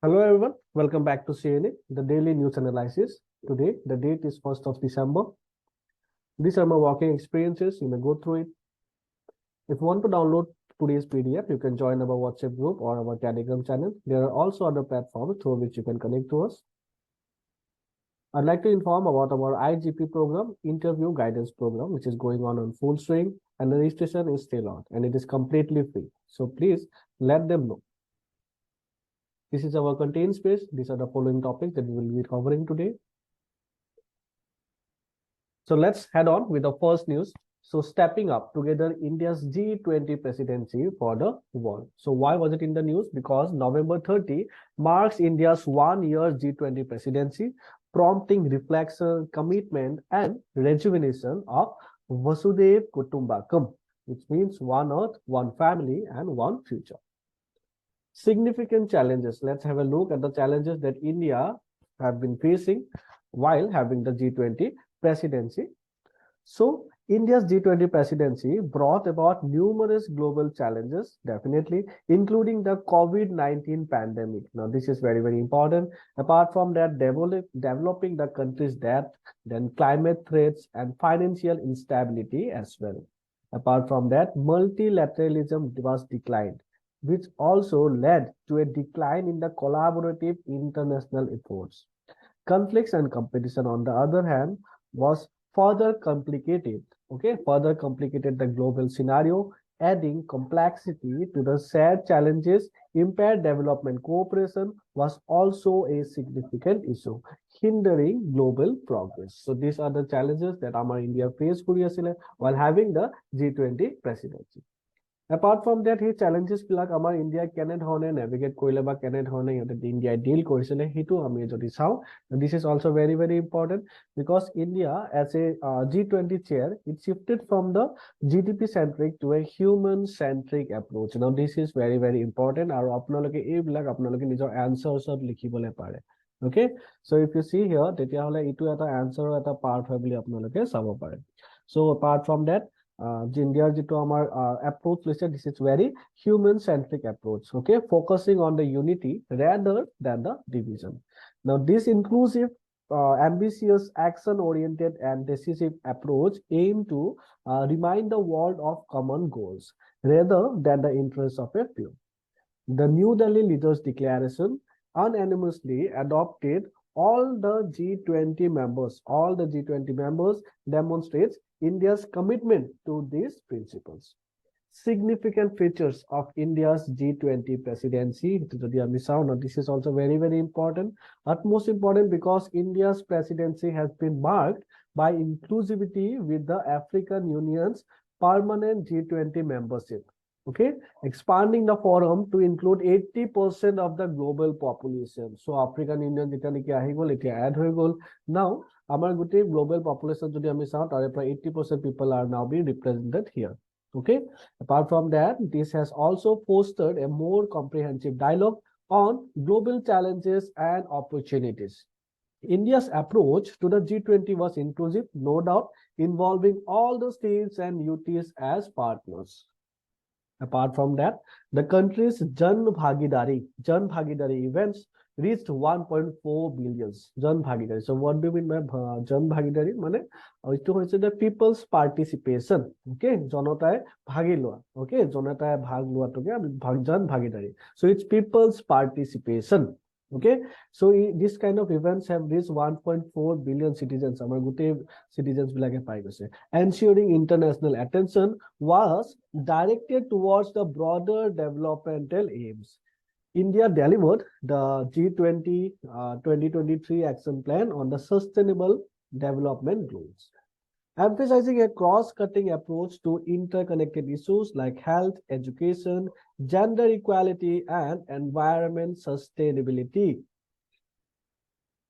Hello everyone, welcome back to CNA, the daily news analysis. Today, the date is 1st of December. These are my working experiences, you may go through it. If you want to download today's PDF, you can join our WhatsApp group or our Telegram channel. There are also other platforms through which you can connect to us. I'd like to inform about our IGP program, Interview Guidance Program, which is going on full swing, and the registration is still on and it is completely free. So please let them know. This is our content space. These are the following topics that we will be covering today. So let's head on with the first news. So stepping up together India's G20 presidency for the world. So why was it in the news? Because November 30 marks India's 1-year G20 presidency, prompting reflection, commitment, and rejuvenation of Vasudhaiv Kutumbakam, which means one earth, one family, and one future. Significant challenges. Let's have a look at the challenges that India have been facing while having the G20 presidency. So India's G20 presidency brought about numerous global challenges, definitely, including the COVID-19 pandemic. Now, this is very, very important. Apart from that, developing the country's debt, then climate threats and financial instability as well. Apart from that, multilateralism was declined, which also led to a decline in the collaborative international efforts. Conflicts and competition, on the other hand, was further complicated, further complicated the global scenario, adding complexity to the shared challenges. Impaired development cooperation was also a significant issue, hindering global progress. So these are the challenges that our India faced while having the G20 presidency. Apart from that, he challenges বিলাক আমাৰ India কেনে ধৰণে navigate কৰিলে বা কেনে ধৰণে ইণ্ডিয়াই deal কৰিছিলে সেইটো আমি যদি চাওঁ, this is also very, very important because India as a G20 chair, it shifted from the GDP centric to a human centric approach. Now this is very, very important আৰু আপোনালোকে এইবিলাক আপোনালোকে নিজৰ answers লিখিবলৈ পাৰে. Okay, so if you see here, তেতিয়াহলে এইটো এটা answer এটা part হয় বুলি আপোনালোকে চাব পাৰে. So apart from that, India's approach, this is very human-centric approach, focusing on the unity rather than the division. Now, this inclusive, ambitious, action-oriented, and decisive approach aim to remind the world of common goals rather than the interests of a few. The New Delhi Leaders Declaration unanimously adopted all the G20 members demonstrates India's commitment to these principles. Significant features of India's G20 presidency. This is also very, very important. Utmost important because India's presidency has been marked by inclusivity with the African Union's permanent G20 membership. Expanding the forum to include 80% of the global population. So African Union add now our global population 80% people are now being represented here. Apart from that, this has also fostered a more comprehensive dialogue on global challenges and opportunities. India's approach to the G20 was inclusive, no doubt, involving all the states and UTs as partners. Apart from that, the country's Jan Bhagidari events reached 1.4 billion. Jan Bhagidari. So what do we mean by Jan Bhagidari? The people's participation. Jonotai Bhagilua. Jonotai Bhaglua. Jan Bhagidari. So it's people's participation. So this kind of events have reached 1.4 billion citizens. Ensuring international attention was directed towards the broader developmental aims. India delivered the G20 2023 action plan on the sustainable development goals, emphasizing a cross-cutting approach to interconnected issues like health, education, gender equality, and environment sustainability.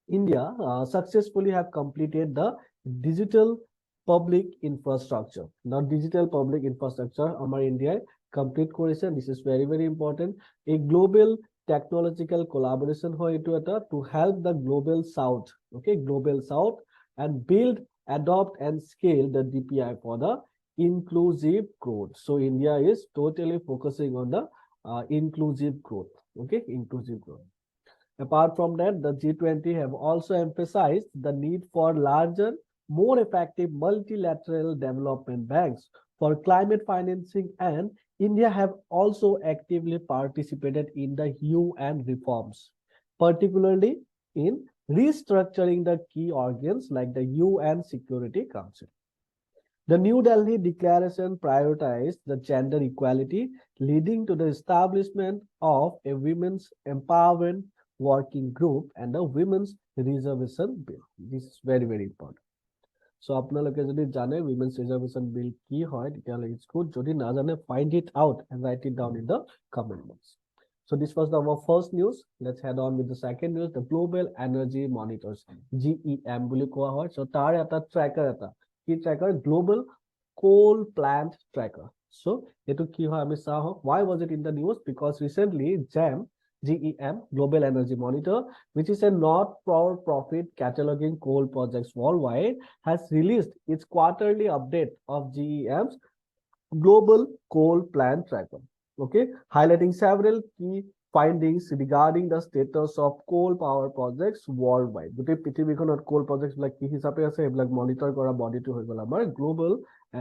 India successfully have completed the digital public infrastructure. Now, digital public infrastructure, India complete coalition. This is very, very important. A global technological collaboration to help the global south, global south, and build, adopt, and scale the DPI for the inclusive growth. So India is totally focusing on the inclusive growth. Inclusive growth. Apart from that, the G20 have also emphasized the need for larger, more effective multilateral development banks for climate financing, and India have also actively participated in the UN reforms, particularly in restructuring the key organs like the UN Security Council. The New Delhi Declaration prioritized the gender equality, leading to the establishment of a women's empowerment working group and the women's reservation bill. This is very, very important. So আপোনালোকে যদি জানে women's reservation bill কি হয় তেতিয়াহলে it's good, যদি নাজানে find it out and write it down in the comment box. So this was our first news. Let's head on with the second news. The Global Energy Monitors, GEM বুলি কোৱা হয়. So তাৰ এটা tracker এটা কি tracker, Global Coal Plant Tracker. So etu ki hoy ami sa ho. Why was it in the news? Because recently GEM, Global Energy Monitor, which is a not-for-profit cataloging coal projects worldwide, has released its quarterly update of GEM's Global Coal Plant Tracker. Okay, highlighting several key findings regarding the status of coal power projects worldwide. Gote prithibikhonot coal projects like ki hisabe ase eblak monitor kora body to hoy gol amar Global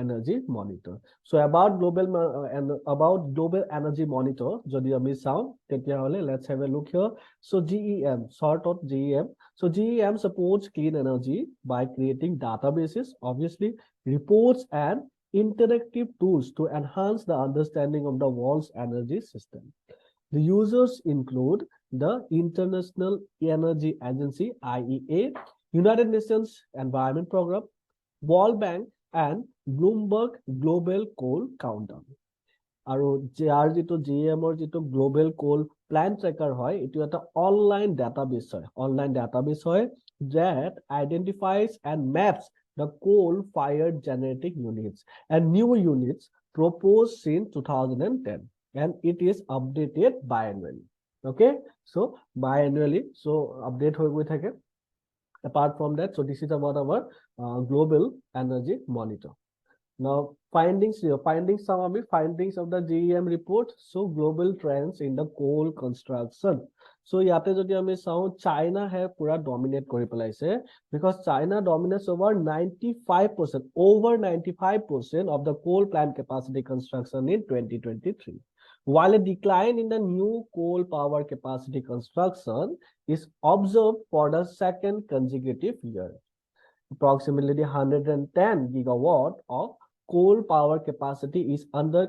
Energy Monitor. So about Global Energy Monitor jodi ami sao tetia hole let's have a look here. So GEM, sort of GEM. So GEM supports clean energy by creating databases, obviously reports and interactive tools to enhance the understanding of the world's energy system. The users include the International Energy Agency, IEA, United Nations Environment Program, World Bank, and Bloomberg Global Coal Countdown. আৰু যাৰ যিটো GEM ৰ যিটো global কোল plant trekker হয় এটো এটা online database হয় that identifies and maps the coal fired generating units and new units proposed since 2010, and it is updated biannually. Okay, so biannually, so update hoy goi thake. Apart from that, so this is about our Global Energy Monitor. Now findings of the GEM report. So global trends in the coal construction. So yate jodi ami sao China have pura dominate kori pelaise, because China dominates over 95% of the coal plant capacity construction in 2023, while a decline in the new coal power capacity construction is observed for the second consecutive year. Approximately 110 gigawatt of coal power capacity is under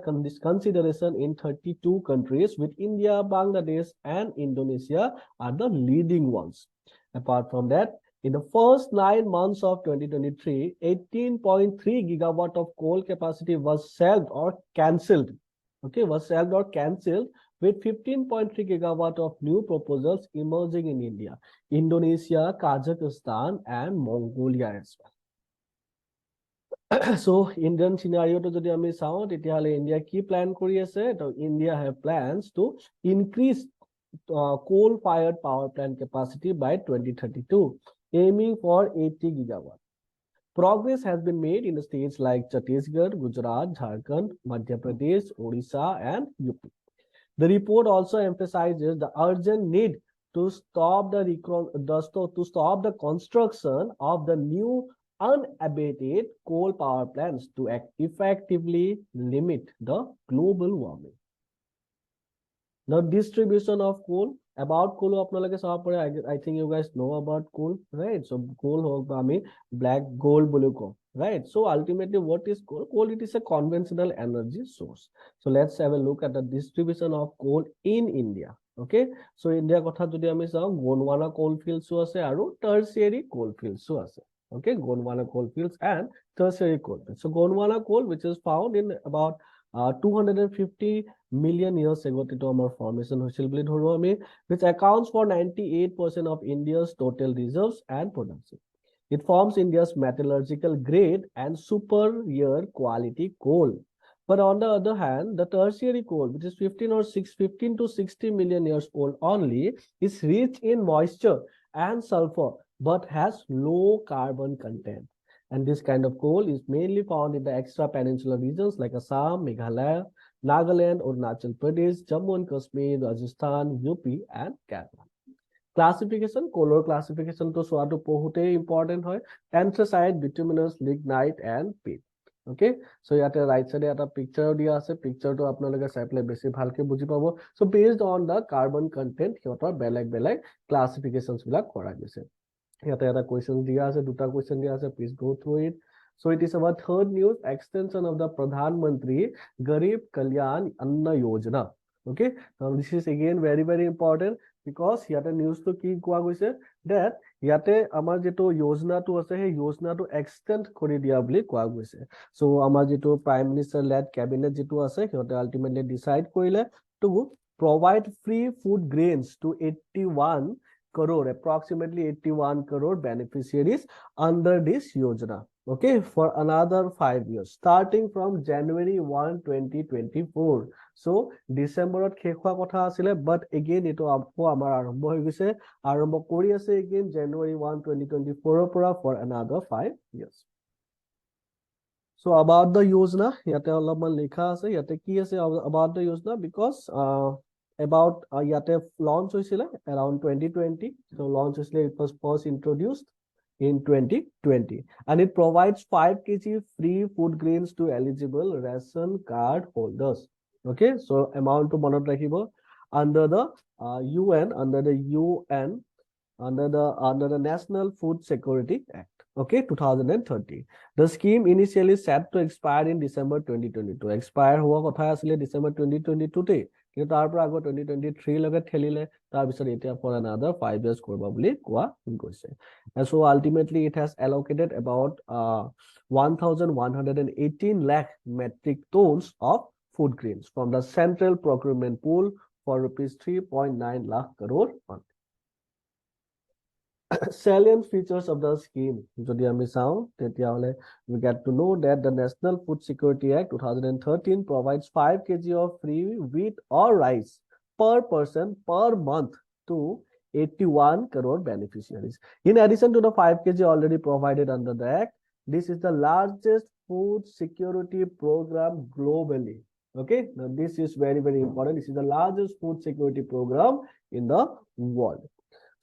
consideration in 32 countries, with India, Bangladesh, and Indonesia are the leading ones. Apart from that, in the first 9 months of 2023, 18.3 gigawatt of coal capacity was shelved or cancelled. Okay, with 15.3 gigawatt of new proposals emerging in India, Indonesia, Kazakhstan, and Mongolia as well. So Indian scenario to jodi ami sao tetiale India ki plan kori ase, to India have plans to increase coal fired power plant capacity by 2032, aiming for 80 gigawatt. Progress has been made in the states like Chhattisgarh, Gujarat, Jharkhand, Madhya Pradesh, Odisha, and UP. The report also emphasizes the urgent need to stop the construction of the new unabated coal power plants to effectively limit the global warming. Now, distribution of coal. About coal, I think you guys know about coal, right? So coal hoga black gold buluko, right? So ultimately, what is coal? Coal, it is a conventional energy source. So let's have a look at the distribution of coal in India. Okay, so India kotha jodi ami sao Gondwana coal fields ase aru tertiary coal fields ase. Okay, Gondwana coal fields and tertiary coal fields. So Gondwana coal, which is found in about 250 million years ago to our formation, which accounts for 98% of India's total reserves and production. It forms India's metallurgical grade and superior quality coal. But on the other hand, the tertiary coal, which is 15 to 60 million years old only, is rich in moisture and sulfur, but has low carbon content. And this kind of coal is mainly found in the extra peninsular regions like Assam, Meghalaya, Nagaland, Arunachal Pradesh, Jammu and Kashmir, Rajasthan, UP, and Kerala. Classification, color classification to soato pohute important hoy. Anthracite, bituminous, lignite, and peat. Okay, so yate right side eta picture dia ase, picture to apnaloke sai pele besi bhalke buji pabo. So based on the carbon content hiyotor beleg classifications bilak kora gise. Yate eta questions dia ase, duta question dia ase, please go through it. So it is our third news, extension of the Pradhan Mantri Garib Kalyan Anna Yojana. Okay, now this is again very important because yate news to ki koa goise that yate amar jeto yojana to ase he yojana to extend kori dia boli koa goise. So amar jeto prime minister led cabinet jeto ase hiyote ultimately decide korile to provide free food grains to 81 crore, approximately 81 crore beneficiaries under this yojana. Okay, for another 5 years, starting from January 1, 2024. So December khekwa kotha asile, but again ito apko amar arambho hoi gise, arambho kori ase again January 1, 2024 pora for another 5 years. So about the yojana, yate alopman likha ase, yate ki ase about the yojana, because about yate launch hoisile around 2020. So launch hoisile, it was first introduced in 2020, and it provides 5 kg free food grains to eligible ration card holders. Okay, so amount to monot rakhibo under the UN, under the National Food Security Act. Okay, 2030. The scheme initially set to expire in December 2022. Expire हुआ कथा आसिले December 2022 te. কিন্তু তাৰ পৰা আগত 2023 লগে ঠেলিলে, তাৰ পিছত এতিয়া for another 5 years কৰবা বুলি কোৱা গৈছে. And so ultimately it has allocated about 1,118 lakh metric tons of food grains from the central procurement pool for rupees 3.9 lakh crore. Salient features of the scheme. Jodi ami sao tetia hole we get to know that the National Food Security Act 2013 provides 5 kg of free wheat or rice per person per month to 81 crore beneficiaries. In addition to the 5 kg already provided under the act, this is the largest food security program globally. Okay, now this is very important. This is the largest food security program in the world.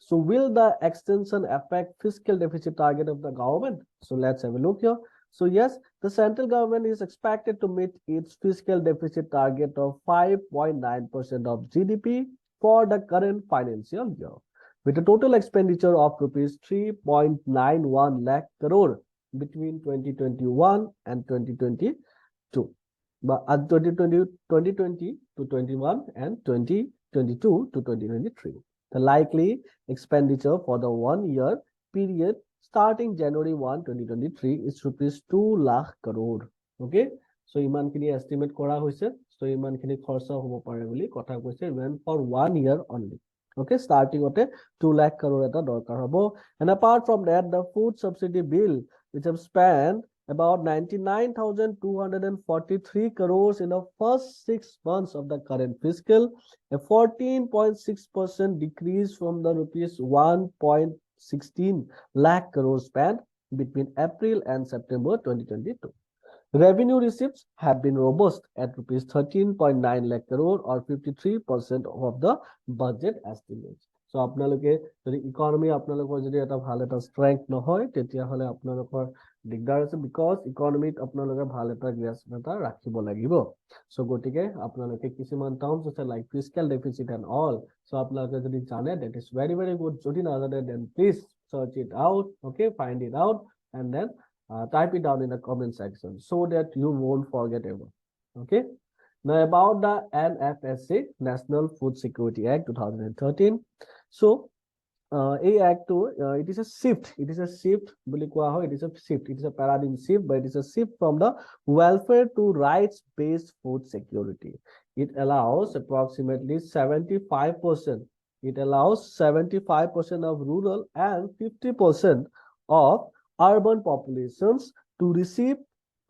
So will the extension affect fiscal deficit target of the government? So let's have a look here. So yes, the central government is expected to meet its fiscal deficit target of 5.9% of GDP for the current financial year, with a total expenditure of rupees 3.91 lakh crore between 2021 and 2022. But 2020 to 21 and 2022 to 2023. The likely expenditure for the 1 year period starting January 1, 2023 is rupees 2 lakh crore. Okay, so iman kini estimate kora hoise, so iman kini khorsa hobo pare boli kotha koise, when for 1 year only. Okay, starting ote 2 lakh crore eta dorkar hobo. And apart from that, the food subsidy bill, which have spent about 99,243 crores in the first 6 months of the current fiscal, a 14.6% decrease from the rupees 1.16 lakh crores spent between April and September 2022. Revenue receipts have been robust at rupees 13.9 lakh crore or 53% of the budget estimates. So apnaloke jodi economy apnalokor jodi eta bhal eta strength nohoy tetia hole apnalokor digdar ase, because economy apnaloke bhal eta grasmeta rakhibo lagibo. So gotike apnaloke kisiman terms ase like fiscal deficit and all, so apnaloke jodi jane, that is very good. Jodi nazane, then please search it out. Okay, find it out and then type it down in the comment section so that you won't forget ever. Okay, now about the NFSA, National Food Security Act 2013. So a act to it is a shift. It is a shift. It is a shift. It is a paradigm shift, but it is a shift from the welfare to rights-based food security. It allows approximately 75%. It allows 75% of rural and 50% of urban populations to receive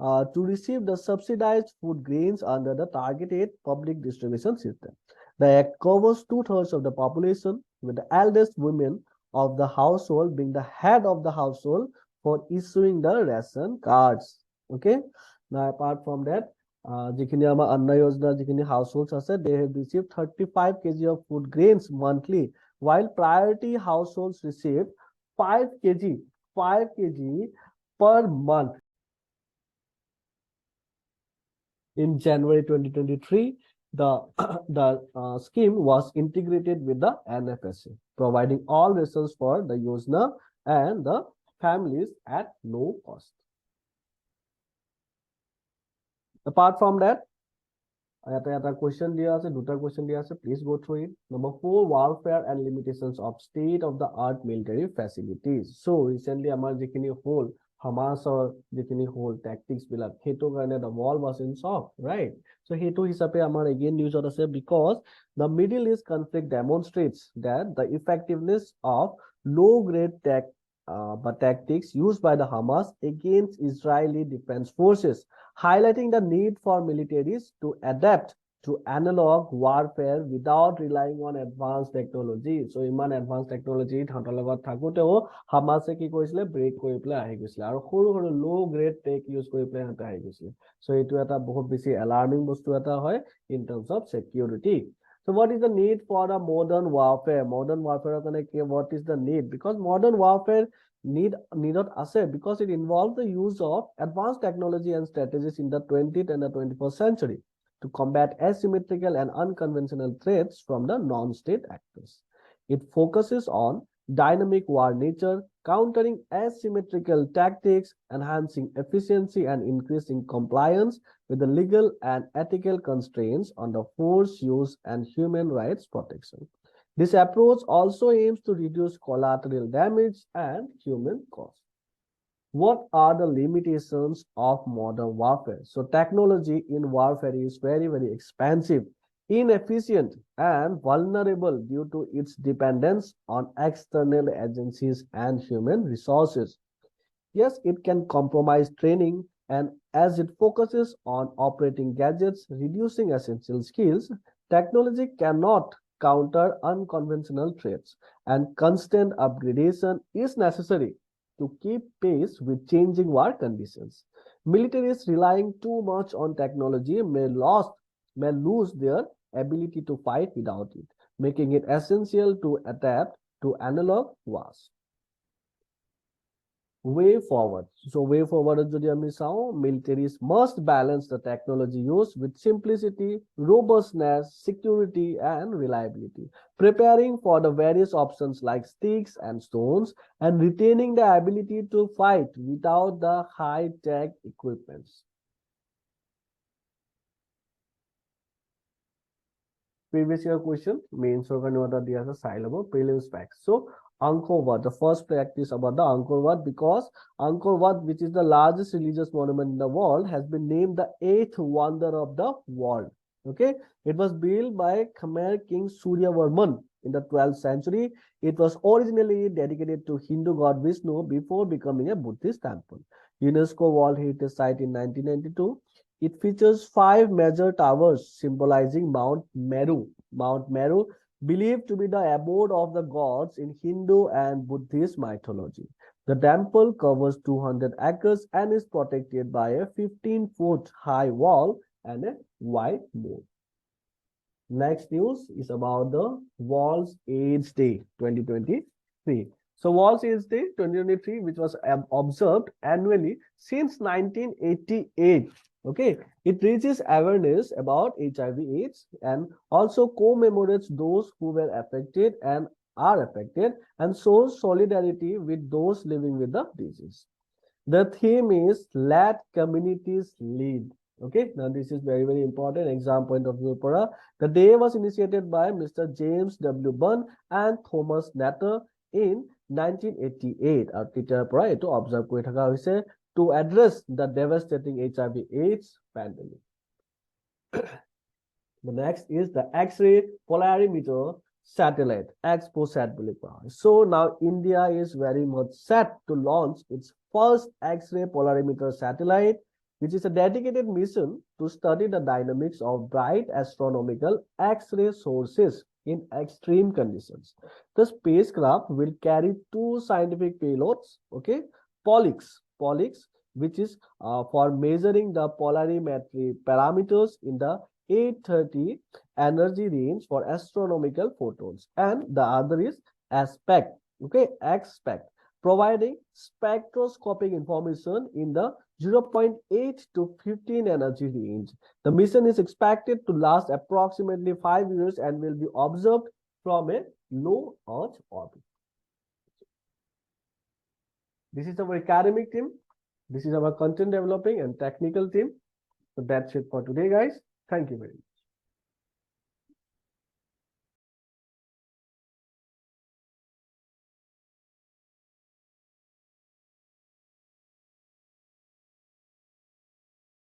the subsidized food grains under the targeted public distribution system. The act covers 2/3 of the population, with the eldest women of the household being the head of the household for issuing the ration cards. Okay. Now apart from that, jikhini ama Anna Yojana jikhini households ase, they have received 35 kg of food grains monthly while priority households received 5 kg, 5 kg per month. In January 2023, the, the scheme was integrated with the NFSA, providing all rations for the Yojana and the families at no cost. Apart from that, question please go through it. Number 4, warfare and limitations of state-of-the-art military facilities. So recently, our whole Hamas or whole tactics bilak the wall was in shock, right? So hetu hisabe amar again news because the Middle East conflict demonstrates that the effectiveness of low-grade tactics used by the Hamas against Israeli defense forces, highlighting the need for militaries to adapt to analog warfare without relying on advanced technology. So iman advanced technology thatar logot thakuteo Hamas ki koisile break kori pele ahi goisile aru horu horu low grade tech use kori pele hata ahi goisile. So etu eta bahut beshi alarming bostu eta hoy in terms of security. So what is the need for a modern warfare? Modern warfare what is the need? Because modern warfare needed asset because it involves the use of advanced technology and strategies in the 20th and the 21st century to combat asymmetrical and unconventional threats from the non-state actors. It focuses on dynamic war nature, countering asymmetrical tactics, enhancing efficiency and increasing compliance with the legal and ethical constraints on the force use and human rights protection. This approach also aims to reduce collateral damage and human cost. What are the limitations of modern warfare? So technology in warfare is very, very expensive, inefficient, and vulnerable due to its dependence on external agencies and human resources. Yes, it can compromise training, and as it focuses on operating gadgets, reducing essential skills, technology cannot counter unconventional threats, and constant upgradation is necessary to keep pace with changing war conditions. Militaries relying too much on technology may lose their ability to fight without it, making it essential to adapt to analog wars. Way forward. So way forward jodi ami sao militaries must balance the technology use with simplicity, robustness, security and reliability, preparing for the various options like sticks and stones and retaining the ability to fight without the high-tech equipments. Previous year question, mains or the syllable prelims facts. So Angkor Wat, the first practice about the Angkor Wat, because Angkor Wat, which is the largest religious monument in the world, has been named the 8th wonder of the world. Okay, it was built by Khmer King Suryavarman in the 12th century. It was originally dedicated to Hindu god Vishnu before becoming a Buddhist temple. UNESCO World Heritage Site in 1992. It features 5 major towers symbolizing Mount Meru. Mount Meru, believed to be the abode of the gods in Hindu and Buddhist mythology. The temple covers 200 acres and is protected by a 15-foot high wall and a wide moat. Next news is about the World's AIDS Day 2023. So World's AIDS Day 2023, which was observed annually since 1988. Okay, it raises awareness about HIV/AIDS and also commemorates those who were affected and are affected and shows solidarity with those living with the disease. The theme is let communities lead. Okay, now this is very, very important exam point of view. The day was initiated by Mr. James W. Bunn and Thomas Natter in 1988. Our teacher to observe to address the devastating HIV/AIDS pandemic. The next is the X-ray polarimeter satellite, XPOSat. So now India is very much set to launch its first X-ray polarimeter satellite, which is a dedicated mission to study the dynamics of bright astronomical X-ray sources in extreme conditions. The spacecraft will carry 2 scientific payloads, okay, Pollux, which is for measuring the polarimetry parameters in the 830 energy range for astronomical photons. And the other is ASPECT, okay, ASPECT, providing spectroscopic information in the 0.8 to 15 energy range. The mission is expected to last approximately 5 years and will be observed from a low Earth orbit. This is our academic team. This is our content developing and technical team. So that's it for today, guys. Thank you very much.